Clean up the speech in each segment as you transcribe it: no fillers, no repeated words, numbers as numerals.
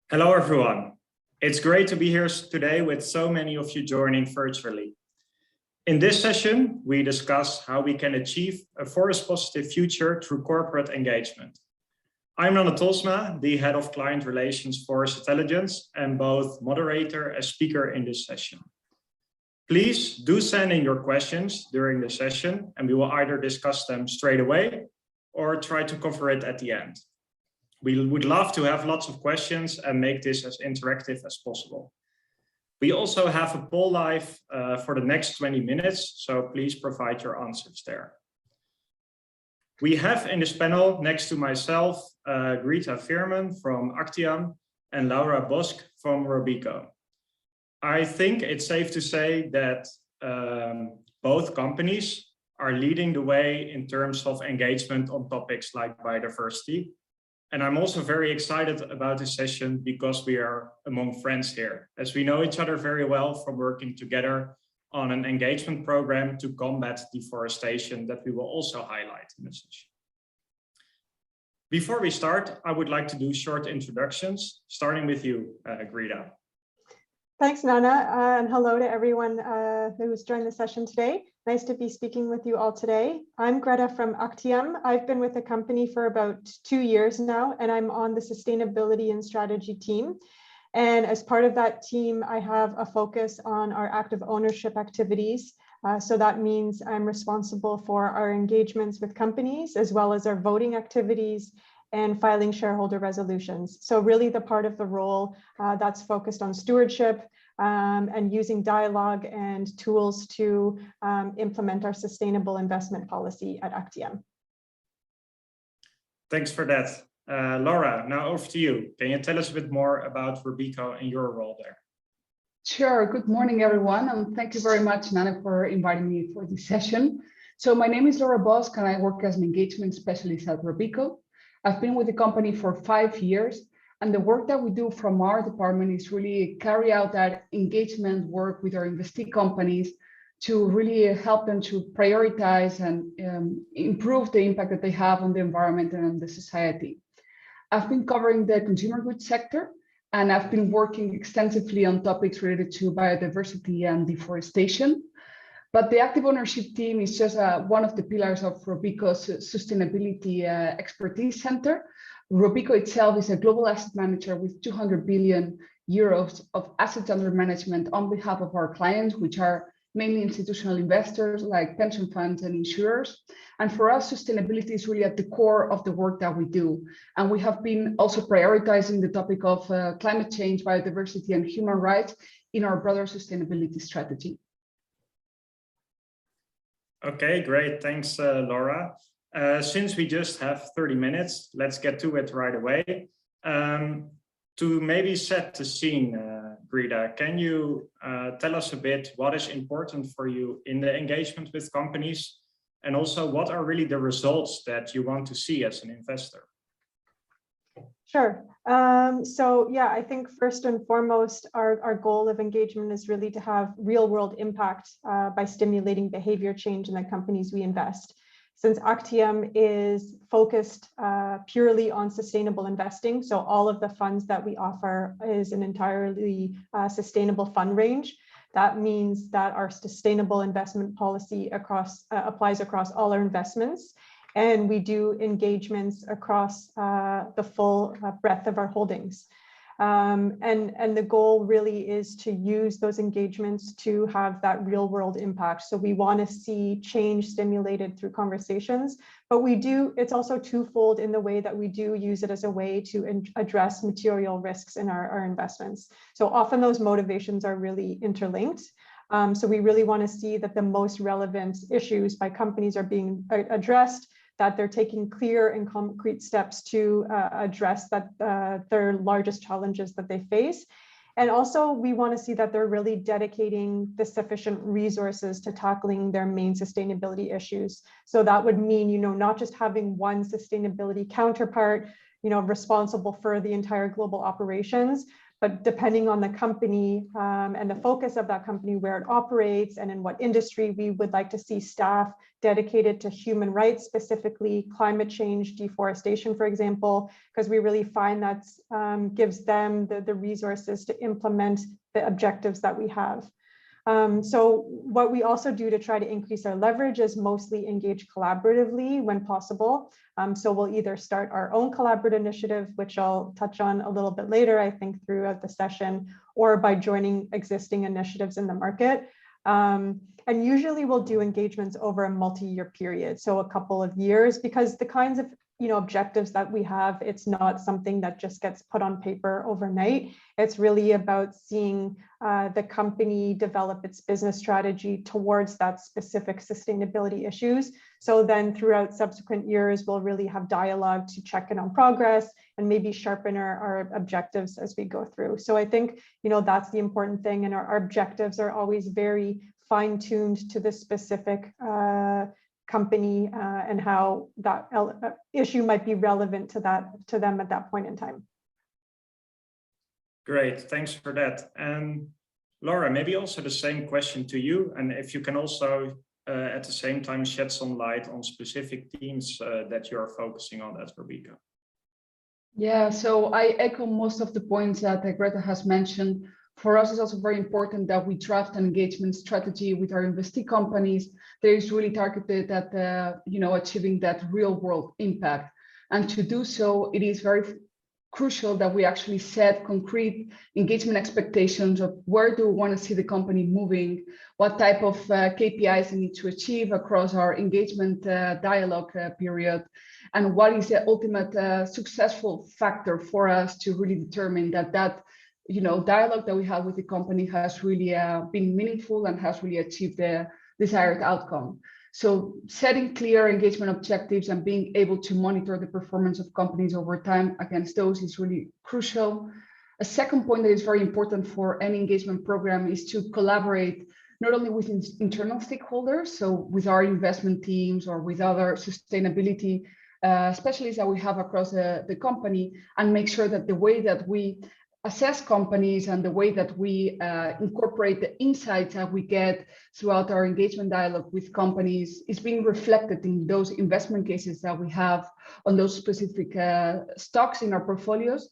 Hello, everyone. It's great to be here today with so many of you joining virtually. In this session, we discuss how we can achieve a forest-positive future through corporate engagement. I'm Untitled, the Head of Client Relations Forest Intelligence, and both moderator and speaker in this session. Please do send in your questions during the session, and we will either discuss them straight away or try to cover it at the end. We would love to have lots of questions and make this as interactive as possible. We also have a poll live for the next 20 minutes, so please provide your answers there. We have in this panel next to myself, Greta Veerman from Actiam and Laura Bosk from Robeco. I think it's safe to say that both companies are leading the way in terms of engagement on topics like biodiversity. And I'm also very excited about this session because we are among friends here, as we know each other very well from working together on an engagement program to combat deforestation that we will also highlight in this session. Before we start, I would like to do short introductions, starting with you, Greta. Thanks, Nana, and hello to everyone who's joined the session today. Nice to be speaking with you all today. I'm Greta from Actiam. I've been with the company for about 2 years now, and I'm on the sustainability and strategy team. And as part of that team, I have a focus on our active ownership activities. So that means I'm responsible for our engagements with companies, as well as our voting activities and filing shareholder resolutions. So really the part of the role that's focused on stewardship and using dialogue and tools to implement our sustainable investment policy at Actiam. Thanks for that. Laura, now over to you. Can you tell us a bit more about Robeco and your role there? Sure. Good morning, everyone. And thank you very much, Nana, for inviting me for this session. So my name is Laura Bosk, and I work as an engagement specialist at Robeco. I've been with the company for 5 years, and the work that we do from our department is really carry out that engagement work with our investee companies to really help them to prioritize and improve the impact that they have on the environment and on the society. I've been covering the consumer goods sector, and I've been working extensively on topics related to biodiversity and deforestation. But the active ownership team is just one of the pillars of Robeco's sustainability expertise center. Robeco itself is a global asset manager with 200 billion euros of assets under management on behalf of our clients, which are mainly institutional investors like pension funds and insurers. And for us, sustainability is really at the core of the work that we do. And we have been also prioritizing the topic of climate change, biodiversity, and human rights in our broader sustainability strategy. Okay, great. Thanks, Laura. Since we just have 30 minutes, let's get to it right away. To maybe set the scene, Greta, can you tell us a bit what is important for you in the engagement with companies, and also what are really the results that you want to see as an investor? Sure. So yeah, I think first and foremost, our goal of engagement is really to have real world impact by stimulating behavior change in the companies we invest. Since Actiam is focused purely on sustainable investing, so all of the funds that we offer is an entirely sustainable fund range. That means that our sustainable investment policy applies across all our investments. And we do engagements across the full breadth of our holdings. And the goal really is to use those engagements to have that real world impact. So we want to see change stimulated through conversations, but it's also twofold in the way that we do use it as a way to address material risks in our investments. So often those motivations are really interlinked. So we really want to see that the most relevant issues by companies are being addressed, that they're taking clear and concrete steps to address their largest challenges that they face. And also we want to see that they're really dedicating the sufficient resources to tackling their main sustainability issues. So that would mean, not just having one sustainability counterpart, responsible for the entire global operations. But depending on the company and the focus of that company, where it operates and in what industry, we would like to see staff dedicated to human rights, specifically climate change, deforestation, for example, because we really find that gives them the resources to implement the objectives that we have. So what we also do to try to increase our leverage is mostly engage collaboratively when possible. So we'll either start our own collaborative initiative, which I'll touch on a little bit later, I think, throughout the session, or by joining existing initiatives in the market. And usually we'll do engagements over a multi-year period, so a couple of years, because the kinds of objectives that we have, it's not something that just gets put on paper overnight. It's really about seeing the company develop its business strategy towards that specific sustainability issues. So then throughout subsequent years, we'll really have dialogue to check in on progress and maybe sharpen our objectives as we go through. So I think, that's the important thing. And our objectives are always very fine-tuned to the specific company and how that issue might be relevant to them at that point in time. Great, thanks for that. And Laura, maybe also the same question to you, and if you can also at the same time shed some light on specific themes that you're focusing on at Robeco. Yeah, so I echo most of the points that Greta has mentioned. For us, it's also very important that we draft an engagement strategy with our investee companies that is really targeted at achieving that real world impact. And to do so, it is very crucial that we actually set concrete engagement expectations of where do we want to see the company moving, what type of KPIs they need to achieve across our engagement dialogue period, and what is the ultimate successful factor for us to really determine that dialogue that we have with the company has really been meaningful and has really achieved the desired outcome. So setting clear engagement objectives and being able to monitor the performance of companies over time against those is really crucial. A second point that is very important for any engagement program is to collaborate not only with internal stakeholders, so with our investment teams or with other sustainability specialists that we have across the company, and make sure that the way that we assess companies and the way that we incorporate the insights that we get throughout our engagement dialogue with companies is being reflected in those investment cases that we have on those specific stocks in our portfolios.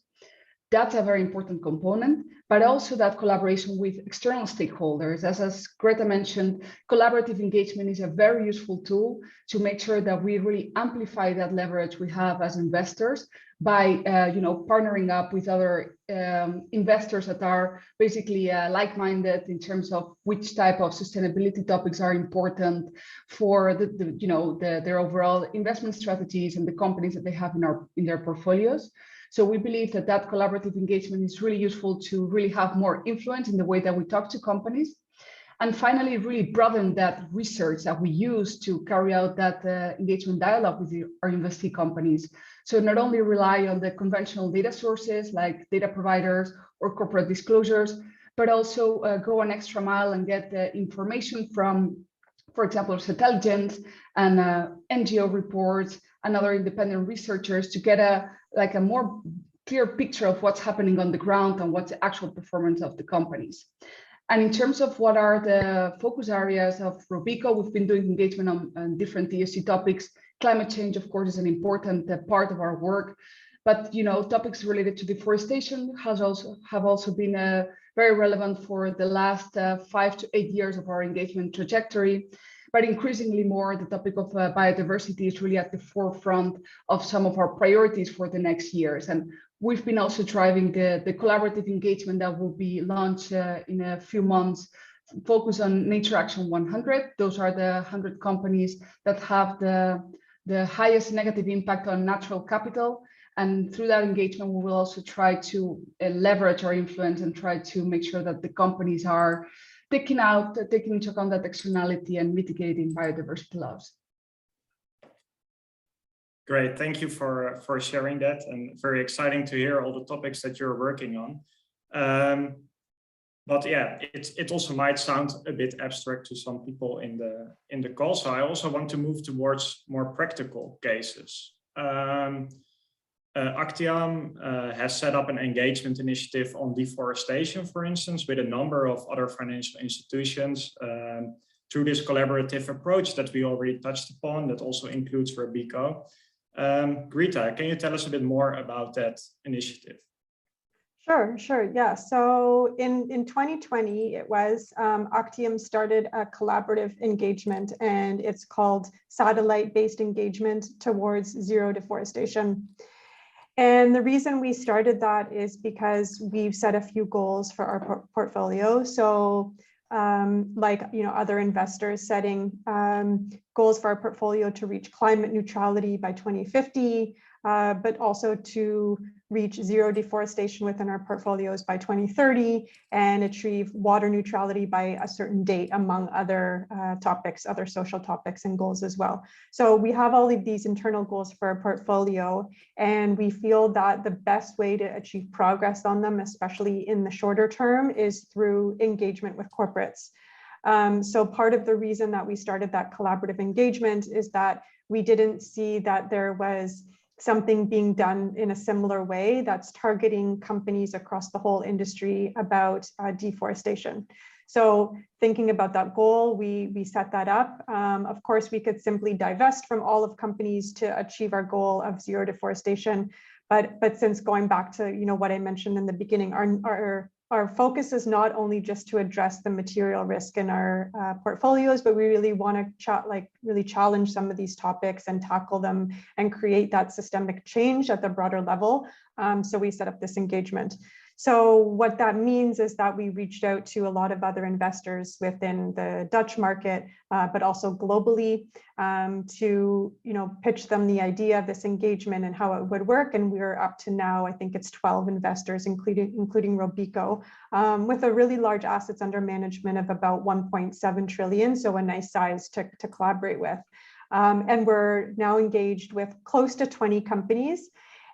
That's a very important component, but also that collaboration with external stakeholders. As Greta mentioned, collaborative engagement is a very useful tool to make sure that we really amplify that leverage we have as investors by partnering up with other investors that are basically like-minded in terms of which type of sustainability topics are important for their overall investment strategies and the companies that they have in their portfolios. So we believe that collaborative engagement is really useful to really have more influence in the way that we talk to companies. And finally, really broaden that research that we use to carry out that engagement dialogue with our investee companies. So not only rely on the conventional data sources like data providers or corporate disclosures, but also go an extra mile and get the information from, for example, intelligence and NGO reports and other independent researchers to get a more clear picture of what's happening on the ground and what's the actual performance of the companies. And in terms of what are the focus areas of Robeco, we've been doing engagement on different ESG topics. Climate change, of course, is an important part of our work, but topics related to deforestation have also been very relevant for the last 5 to 8 years of our engagement trajectory. But increasingly more, the topic of biodiversity is really at the forefront of some of our priorities for the next years. And we've been also driving the collaborative engagement that will be launched in a few months, focus on Nature Action 100. Those are the 100 companies that have the highest negative impact on natural capital. And through that engagement, we will also try to leverage our influence and try to make sure that the companies are taking into account that externality and mitigating biodiversity loss. Great, thank you for sharing that, and very exciting to hear all the topics that you're working on. But yeah, it also might sound a bit abstract to some people in the call. So I also want to move towards more practical cases. Actiam has set up an engagement initiative on deforestation, for instance, with a number of other financial institutions through this collaborative approach that we already touched upon, that also includes Robeco. Greta, can you tell us a bit more about that initiative? Sure, yeah. So in 2020, it was Actiam started a collaborative engagement, and it's called Satellite-Based Engagement Towards Zero Deforestation. And the reason we started that is because we've set a few goals for our portfolio. So like other investors setting goals for our portfolio to reach climate neutrality by 2050, but also to reach zero deforestation within our portfolios by 2030 and achieve water neutrality by a certain date, among other topics, other social topics and goals as well. So we have all of these internal goals for our portfolio, and we feel that the best way to achieve progress on them, especially in the shorter term, is through engagement with corporates. So part of the reason that we started that collaborative engagement is that we didn't see that there was something being done in a similar way that's targeting companies across the whole industry about deforestation. So thinking about that goal, we set that up. Of course, we could simply divest from all of companies to achieve our goal of zero deforestation. But since going back to what I mentioned in the beginning, our focus is not only just to address the material risk in our portfolios, but we really want to really challenge some of these topics and tackle them and create that systemic change at the broader level. So we set up this engagement. So what that means is that we reached out to a lot of other investors within the Dutch market, but also globally, to pitch them the idea of this engagement and how it would work. And we're up to now, I think it's 12 investors, including Robeco, with a really large assets under management of about 1.7 trillion. So a nice size to collaborate with. And we're now engaged with close to 20 companies.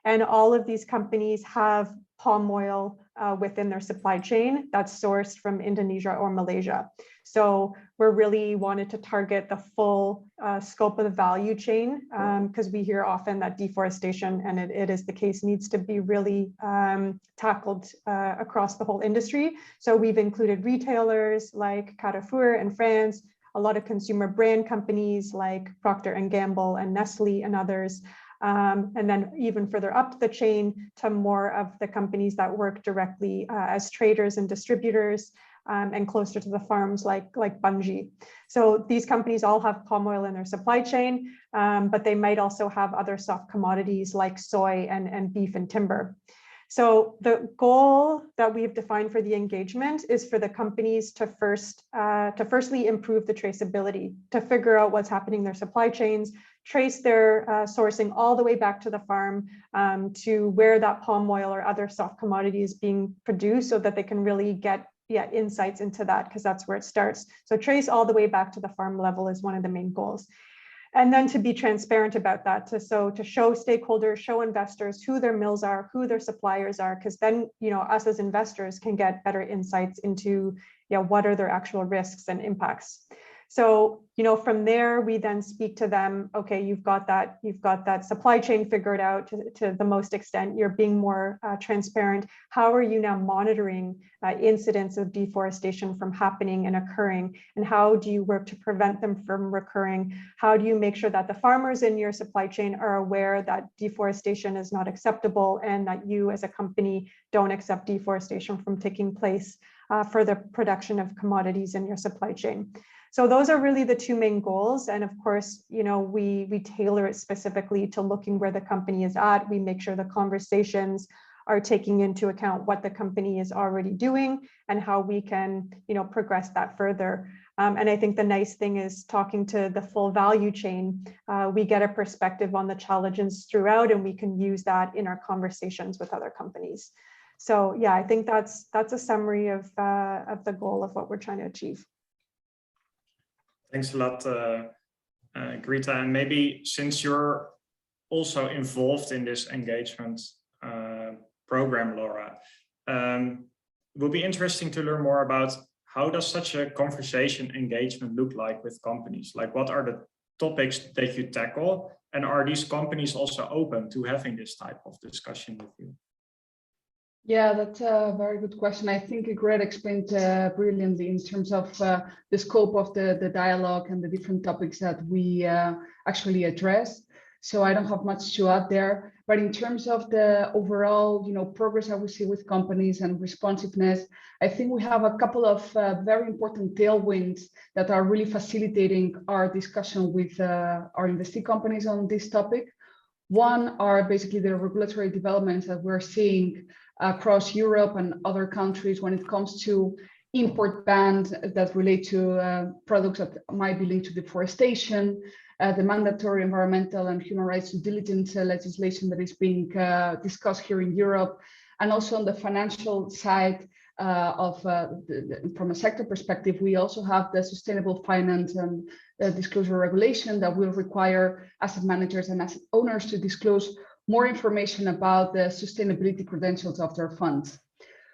And all of these companies have palm oil within their supply chain that's sourced from Indonesia or Malaysia. So we're really wanted to target the full scope of the value chain, because we hear often that deforestation, and it is the case, needs to be really tackled across the whole industry. So we've included retailers like Carrefour in France, a lot of consumer brand companies like Procter & Gamble and Nestle and others. And then even further up the chain to more of the companies that work directly as traders and distributors, and closer to the farms like Bunge. So these companies all have palm oil in their supply chain, but they might also have other soft commodities like soy and beef and timber. So the goal that we've defined for the engagement is for the companies to firstly improve the traceability, to figure out what's happening in their supply chains, trace their sourcing all the way back to the farm, to where that palm oil or other soft commodity is being produced, so that they can really get insights into that, because that's where it starts. So trace all the way back to the farm level is one of the main goals. And then to be transparent about that, to show stakeholders, show investors who their mills are, who their suppliers are, because then us as investors can get better insights into what are their actual risks and impacts. So from there we then speak to them. Okay, you've got that supply chain figured out to the most extent. You're being more transparent. How are you now monitoring incidents of deforestation from happening and occurring? And how do you work to prevent them from recurring? How do you make sure that the farmers in your supply chain are aware that deforestation is not acceptable, and that you as a company don't accept deforestation from taking place for the production of commodities in your supply chain? So those are really the two main goals. And of course, we tailor it specifically to looking where the company is at. We make sure the conversations are taking into account what the company is already doing and how we can, progress that further. And I think the nice thing is, talking to the full value chain, we get a perspective on the challenges throughout, and we can use that in our conversations with other companies. So yeah, I think that's a summary of the goal of what we're trying to achieve. Thanks a lot, Greta. And maybe since you're also involved in this engagement program, Laura, it will be interesting to learn more about how does such a conversation engagement look like with companies? Like, what are the topics that you tackle? And are these companies also open to having this type of discussion with you? Yeah, that's a very good question. I think Greg explained brilliantly in terms of the scope of the dialogue and the different topics that we actually address. So I don't have much to add there. But in terms of the overall, progress that we see with companies and responsiveness, I think we have a couple of very important tailwinds that are really facilitating our discussion with our investee companies on this topic. One are basically the regulatory developments that we're seeing across Europe and other countries when it comes to import bans that relate to products that might be linked to deforestation, the mandatory environmental and human rights due diligence legislation that is being discussed here in Europe, and also on the financial side from a sector perspective, we also have the sustainable finance and disclosure regulation that will require asset managers and asset owners to disclose more information about the sustainability credentials of their funds.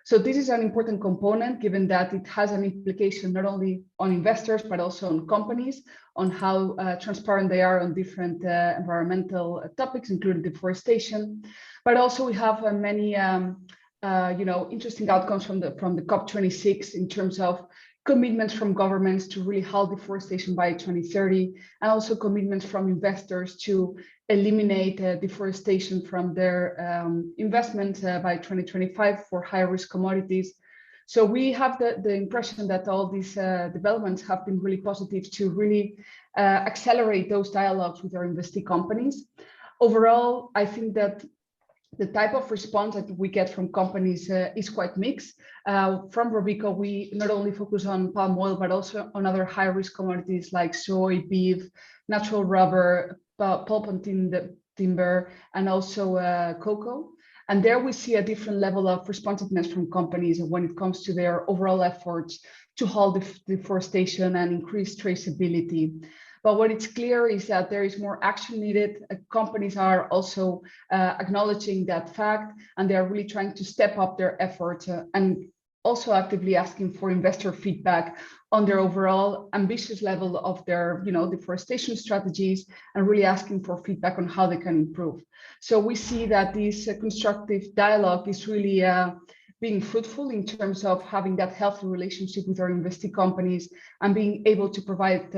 So this is an important component, given that it has an implication not only on investors, but also on companies, on how transparent they are on different environmental topics, including deforestation. But also we have many interesting outcomes from the COP26 in terms of commitments from governments to really halt deforestation by 2030, and also commitments from investors to eliminate deforestation from their investments by 2025 for high-risk commodities. So we have the impression that all these developments have been really positive to really accelerate those dialogues with our investee companies. Overall, I think that the type of response that we get from companies is quite mixed. From Robeco, we not only focus on palm oil, but also on other high-risk commodities like soy, beef, natural rubber, pulp and timber, and also cocoa. And there we see a different level of responsiveness from companies when it comes to their overall efforts to halt deforestation and increase traceability. But what it's clear is that there is more action needed. Companies are also acknowledging that fact, and they are really trying to step up their efforts and also actively asking for investor feedback on their overall ambitious level of their deforestation strategies, and really asking for feedback on how they can improve. So we see that this constructive dialogue is really being fruitful in terms of having that healthy relationship with our investee companies and being able to provide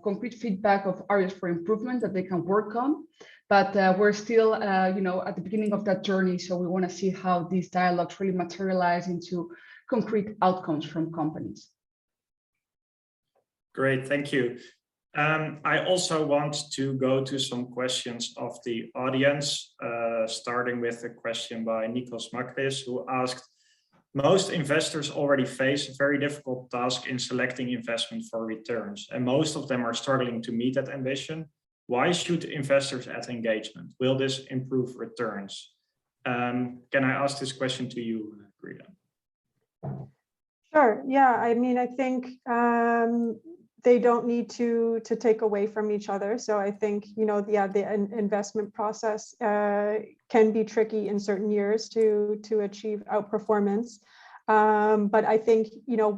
concrete feedback of areas for improvement that they can work on. But we're still at the beginning of that journey, so we want to see how these dialogues really materialize into concrete outcomes from companies. Great, thank you. I also want to go to some questions of the audience, starting with a question by Nikos Makris, who asked, most investors already face a very difficult task in selecting investment for returns, and most of them are struggling to meet that ambition. Why should investors add engagement? Will this improve returns? Can I ask this question to you, Greta? Sure, yeah, I mean, I think they don't need to take away from each other. So I think, the investment process can be tricky in certain years to achieve outperformance. But I think,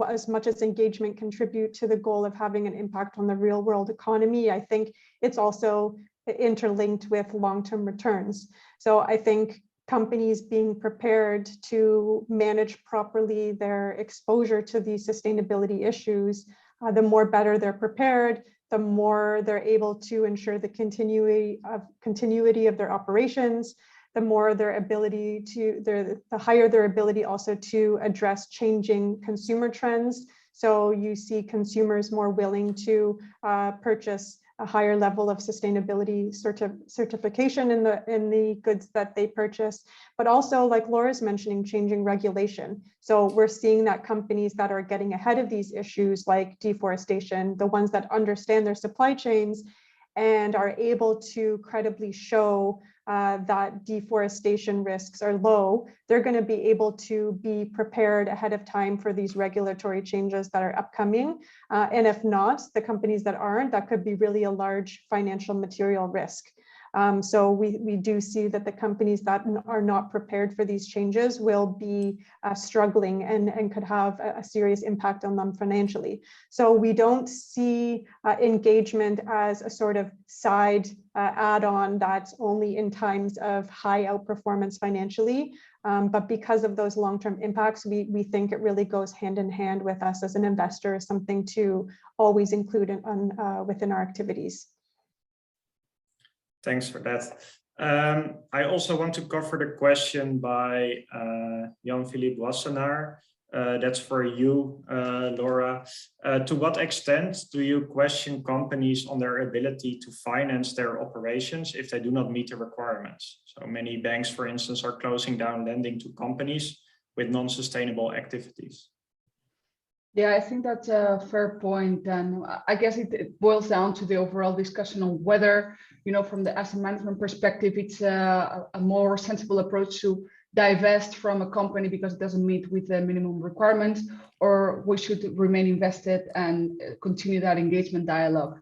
as much as engagement contribute to the goal of having an impact on the real world economy, I think it's also interlinked with long-term returns. So I think companies being prepared to manage properly their exposure to these sustainability issues, the more better they're prepared, the more they're able to ensure the continuity of their operations, the more their ability the higher their ability also to address changing consumer trends. So you see consumers more willing to purchase a higher level of sustainability certification in the goods that they purchase, but also, like Laura's mentioning, changing regulation. So we're seeing that companies that are getting ahead of these issues like deforestation, the ones that understand their supply chains and are able to credibly show that deforestation risks are low, they're going to be able to be prepared ahead of time for these regulatory changes that are upcoming. And if not, the companies that aren't, that could be really a large financial material risk. So we do see that the companies that are not prepared for these changes will be struggling and could have a serious impact on them financially. So we don't see engagement as a sort of side add-on that's only in times of high outperformance financially. But because of those long-term impacts, we think it really goes hand in hand with us as an investor, something to always include within our activities. Thanks for that. I also want to cover the question by Jan-Philippe Wassenaar. That's for you, Laura. To what extent do you question companies on their ability to finance their operations if they do not meet the requirements? So many banks, for instance, are closing down lending to companies with non-sustainable activities. Yeah, I think that's a fair point. And I guess it boils down to the overall discussion on whether, from the asset management perspective, it's a more sensible approach to divest from a company because it doesn't meet with the minimum requirements, or we should remain invested and continue that engagement dialogue.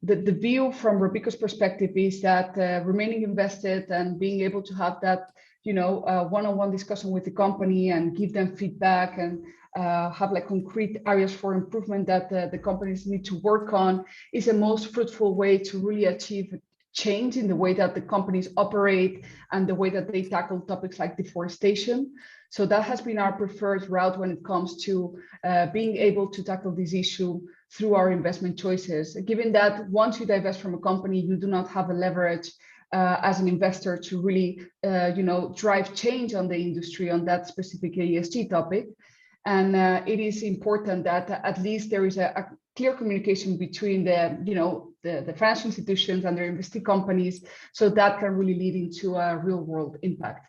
The view from Robeco's perspective is that remaining invested and being able to have that, one-on-one discussion with the company and give them feedback and have like concrete areas for improvement that the companies need to work on is the most fruitful way to really achieve change in the way that the companies operate and the way that they tackle topics like deforestation. So that has been our preferred route when it comes to being able to tackle this issue through our investment choices. Given that once you divest from a company, you do not have a leverage as an investor to really, drive change on the industry on that specific ESG topic. And it is important that at least there is a clear communication between the financial institutions and their investee companies, so that can really lead into a real world impact.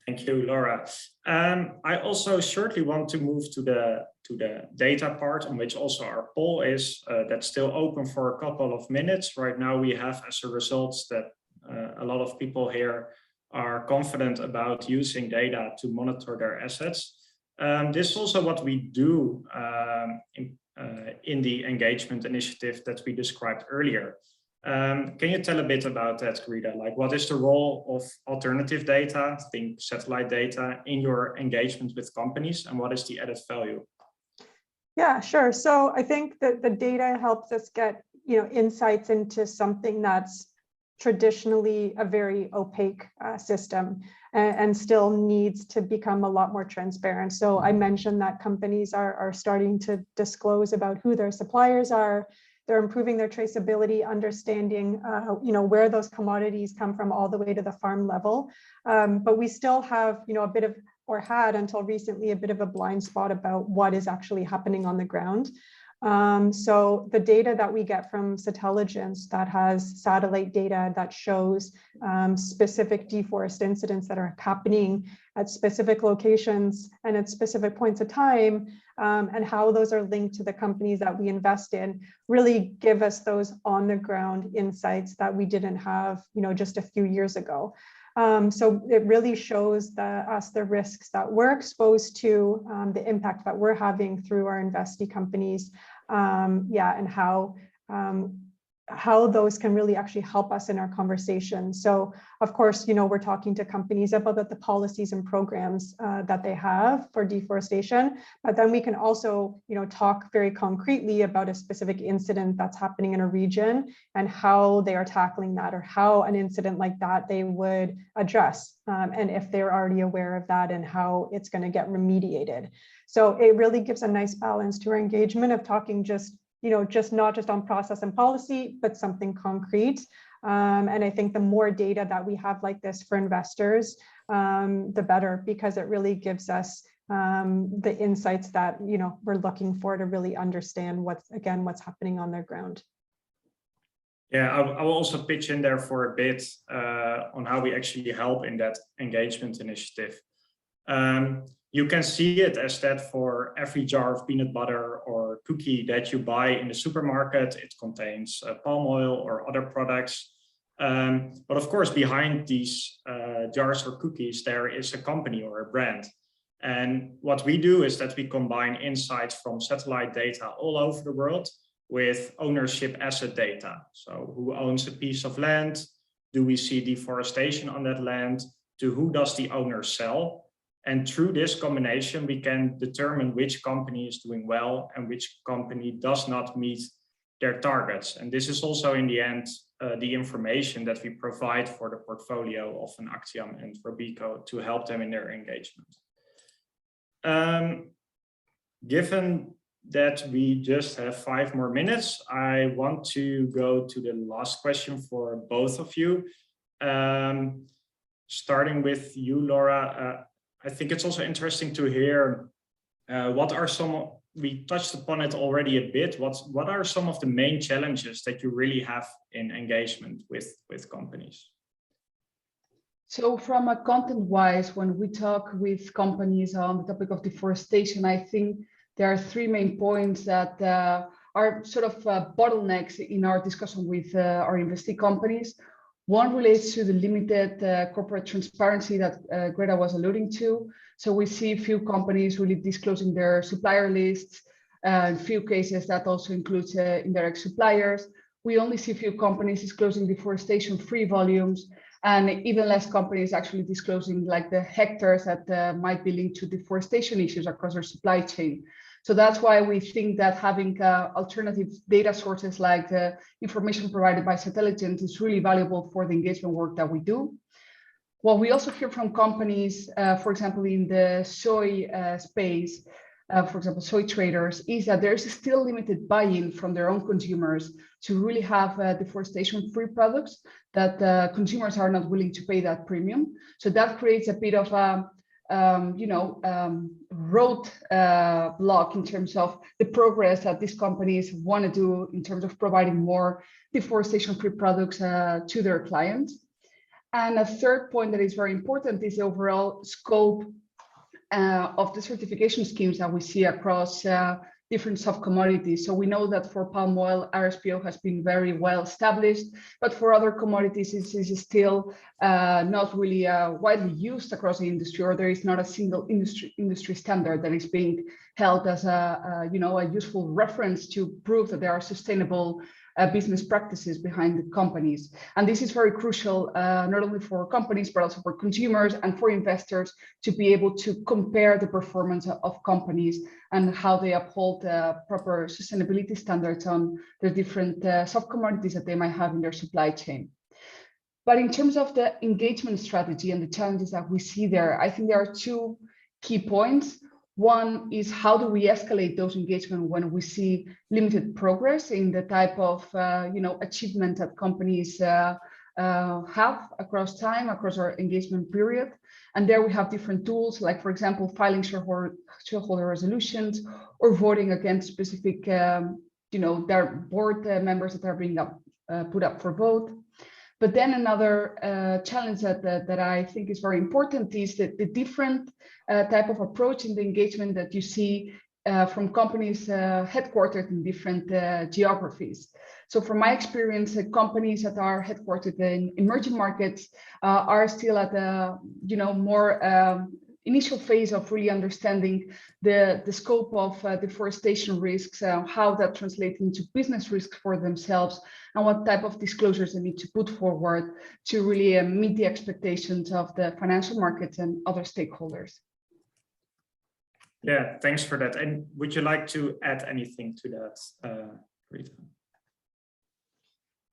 Thank you, Laura. I also shortly want to move to the data part, on which also our poll is. That's still open for a couple of minutes. Right now we have as a result that a lot of people here are confident about using data to monitor their assets. This is also what we do in the engagement initiative that we described earlier. Can you tell a bit about that, Greta? Like, what is the role of alternative data, think satellite data, in your engagement with companies, and what is the added value? Yeah, sure. So I think that the data helps us get, insights into something that's traditionally a very opaque system and still needs to become a lot more transparent. So I mentioned that companies are starting to disclose about who their suppliers are. They're improving their traceability, understanding, where those commodities come from all the way to the farm level. But we still have, a bit of, or had until recently, a bit of a blind spot about what is actually happening on the ground. So the data that we get from Satelligence that has satellite data that shows specific deforest incidents that are happening at specific locations and at specific points of time, and how those are linked to the companies that we invest in, really give us those on the ground insights that we didn't have, just a few years ago. So it really shows us the risks that we're exposed to, the impact that we're having through our investee companies, and how those can really actually help us in our conversation. So of course, we're talking to companies about the policies and programs that they have for deforestation, but then we can also, talk very concretely about a specific incident that's happening in a region and how they are tackling that, or how an incident like that they would address, and if they're already aware of that and how it's going to get remediated. So it really gives a nice balance to our engagement of talking just not just on process and policy, but something concrete. And I think the more data that we have like this for investors, the better, because it really gives us the insights that we're looking for to really understand what's happening on their ground. Yeah, I will also pitch in there for a bit on how we actually help in that engagement initiative. You can see it as that for every jar of peanut butter or cookie that you buy in the supermarket, it contains palm oil or other products. But of course, behind these jars or cookies, there is a company or a brand. And what we do is that we combine insights from satellite data all over the world with ownership asset data. So who owns a piece of land? Do we see deforestation on that land? To who does the owner sell? And through this combination, we can determine which company is doing well and which company does not meet their targets. And this is also in the end, the information that we provide for the portfolio of an Actiam and Robeco to help them in their engagement. Given that we just have 5 more minutes, I want to go to the last question for both of you. Starting with you, Laura, I think it's also interesting to hear what are some, we touched upon it already a bit, what are some of the main challenges that you really have in engagement with companies? So from a content-wise, when we talk with companies on the topic of deforestation, I think there are 3 main points that are sort of bottlenecks in our discussion with our investee companies. One relates to the limited corporate transparency that Greta was alluding to. So we see a few companies really disclosing their supplier lists, in few cases that also includes indirect suppliers. We only see a few companies disclosing deforestation-free volumes, and even less companies actually disclosing like the hectares that might be linked to deforestation issues across their supply chain. So that's why we think that having alternative data sources like the information provided by Satelligent is really valuable for the engagement work that we do. What we also hear from companies, for example, in the soy space, for example, soy traders, is that there's still limited buy-in from their own consumers to really have deforestation-free products, that consumers are not willing to pay that premium. So that creates a bit of a road block in terms of the progress that these companies want to do in terms of providing more deforestation-free products to their clients. And a third point that is very important is the overall scope of the certification schemes that we see across different sub-commodities. So we know that for palm oil, RSPO has been very well established, but for other commodities, it is still not really widely used across the industry, or there is not a single industry standard that is being held as a useful reference to prove that there are sustainable business practices behind the companies. And this is very crucial, not only for companies, but also for consumers and for investors to be able to compare the performance of companies and how they uphold proper sustainability standards on the different sub-commodities that they might have in their supply chain. But in terms of the engagement strategy and the challenges that we see there, I think there are 2 key points. One is, how do we escalate those engagement when we see limited progress in the type of achievement that companies have across time, across our engagement period. And there we have different tools, like, for example, filing shareholder resolutions or voting against specific their board members that are being put up for vote. But then another challenge that I think is very important is that the different type of approach in the engagement that you see from companies headquartered in different geographies. So from my experience, companies that are headquartered in emerging markets are still at a more initial phase of really understanding the scope of deforestation risks, how that translates into business risks for themselves, and what type of disclosures they need to put forward to really meet the expectations of the financial markets and other stakeholders. Yeah, thanks for that. And would you like to add anything to that, Rita?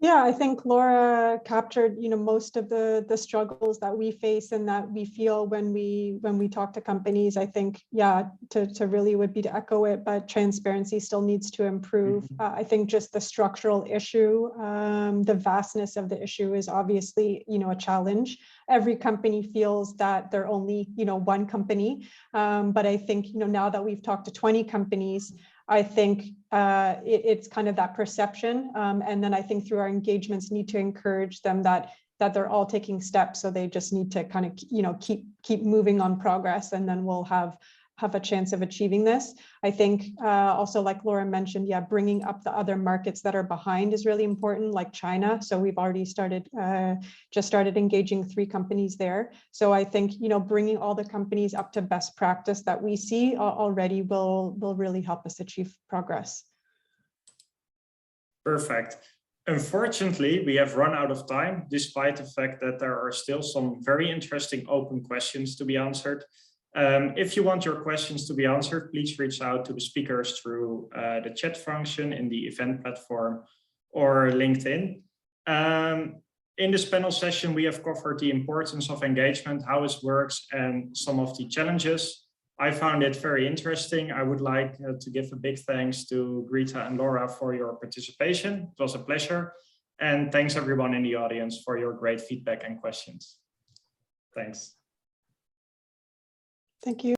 Yeah, I think Laura captured, most of the struggles that we face and that we feel when we talk to companies. I think, to really would be to echo it, but transparency still needs to improve. I think just the structural issue, the vastness of the issue is obviously, a challenge. Every company feels that they're only, one company. But I think, now that we've talked to 20 companies, I think it's kind of that perception. And then I think through our engagements need to encourage them that they're all taking steps. So they just need to kind of, keep moving on progress, and then we'll have a chance of achieving this. I think also, like Laura mentioned, bringing up the other markets that are behind is really important, like China. So we've already just started engaging 3 companies there. So I think, bringing all the companies up to best practice that we see already will really help us achieve progress. Perfect. Unfortunately, we have run out of time, despite the fact that there are still some very interesting open questions to be answered. If you want your questions to be answered, please reach out to the speakers through the chat function in the event platform or LinkedIn. In this panel session, we have covered the importance of engagement, how it works, and some of the challenges. I found it very interesting. I would like to give a big thanks to Greta and Laura for your participation. It was a pleasure. And thanks everyone in the audience for your great feedback and questions. Thanks. Thank you.